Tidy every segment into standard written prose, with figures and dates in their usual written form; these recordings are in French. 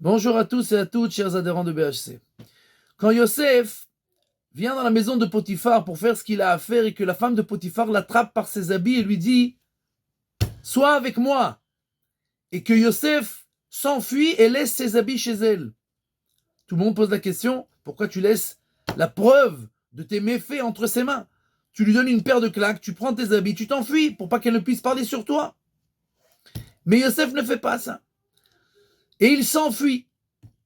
Bonjour à tous et à toutes, chers adhérents de BHC. Quand Yosef vient dans la maison de Potiphar pour faire ce qu'il a à faire et que la femme de Potiphar l'attrape par ses habits et lui dit « Sois avec moi » et que Yosef s'enfuit et laisse ses habits chez elle. Tout le monde pose la question « Pourquoi tu laisses la preuve de tes méfaits entre ses mains ? Tu lui donnes une paire de claques, tu prends tes habits, tu t'enfuis pour pas qu'elle ne puisse parler sur toi. » Mais Yosef ne fait pas ça. Et il s'enfuit.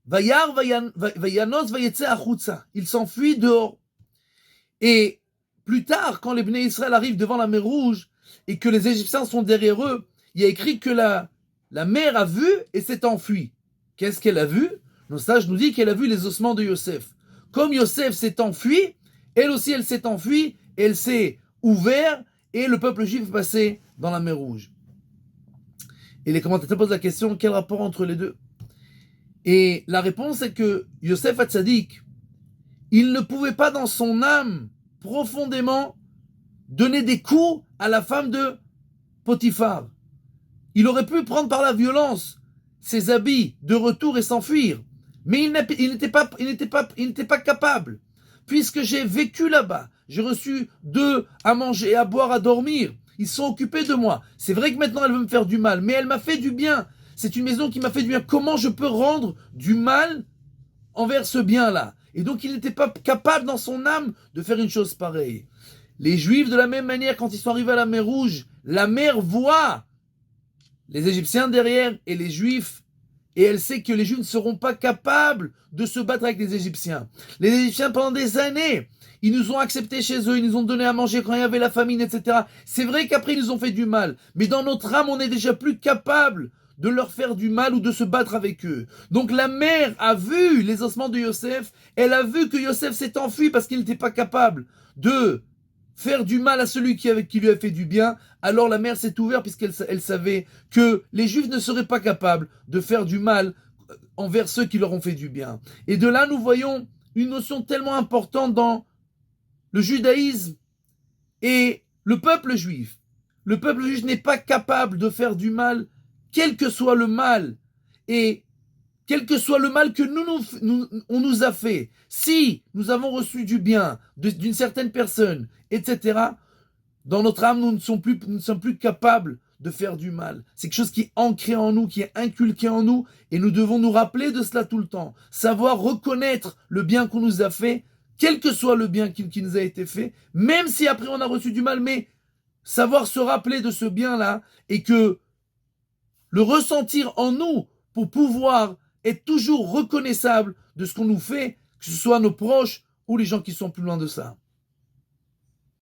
Il s'enfuit dehors. Et plus tard, quand les Bnei Israël arrivent devant la mer Rouge et que les Égyptiens sont derrière eux, il y a écrit que la mer a vu et s'est enfuie. Qu'est-ce qu'elle a vu ? Nos sages nous disent qu'elle a vu les ossements de Yosef. Comme Yosef s'est enfui, elle aussi elle s'est enfuie, elle s'est ouverte et le peuple juif est passé dans la mer Rouge. Et les commentateurs posent la question, quel rapport entre les deux ? Et la réponse est que Yosef Hatzadik, il ne pouvait pas dans son âme profondément donner des coups à la femme de Potiphar. Il aurait pu prendre par la violence ses habits de retour et s'enfuir. Mais il n'était pas capable. Puisque j'ai vécu là-bas, j'ai reçu d'eux à manger, à boire, à dormir. Ils sont occupés de moi. C'est vrai que maintenant elle veut me faire du mal, mais elle m'a fait du bien. C'est une maison qui m'a fait du bien. Comment je peux rendre du mal envers ce bien-là ? Et donc il n'était pas capable dans son âme de faire une chose pareille. Les Juifs, de la même manière, quand ils sont arrivés à la mer Rouge, la mer voit les Égyptiens derrière et les Juifs, et elle sait que les Juifs ne seront pas capables de se battre avec les Égyptiens. Les Égyptiens, pendant des années, ils nous ont acceptés chez eux, ils nous ont donné à manger quand il y avait la famine, etc. C'est vrai qu'après, ils nous ont fait du mal. Mais dans notre âme, on n'est déjà plus capable de leur faire du mal ou de se battre avec eux. Donc la mère a vu les ossements de Yosef, elle a vu que Yosef s'est enfui parce qu'il n'était pas capable de faire du mal à celui qui lui a fait du bien. Alors la mère s'est ouverte puisqu'elle savait que les Juifs ne seraient pas capables de faire du mal envers ceux qui leur ont fait du bien. Et de là, nous voyons une notion tellement importante dans le judaïsme et le peuple juif. Le peuple juif n'est pas capable de faire du mal, quel que soit le mal, et quel que soit le mal que on nous a fait. Si nous avons reçu du bien d'une certaine personne, etc., dans notre âme, nous ne sommes plus capables de faire du mal. C'est quelque chose qui est ancré en nous, qui est inculqué en nous, et nous devons nous rappeler de cela tout le temps. Savoir reconnaître le bien qu'on nous a fait, quel que soit le bien qui nous a été fait, même si après on a reçu du mal, mais savoir se rappeler de ce bien-là, et que le ressentir en nous pour pouvoir être toujours reconnaissable de ce qu'on nous fait, que ce soit nos proches ou les gens qui sont plus loin de ça.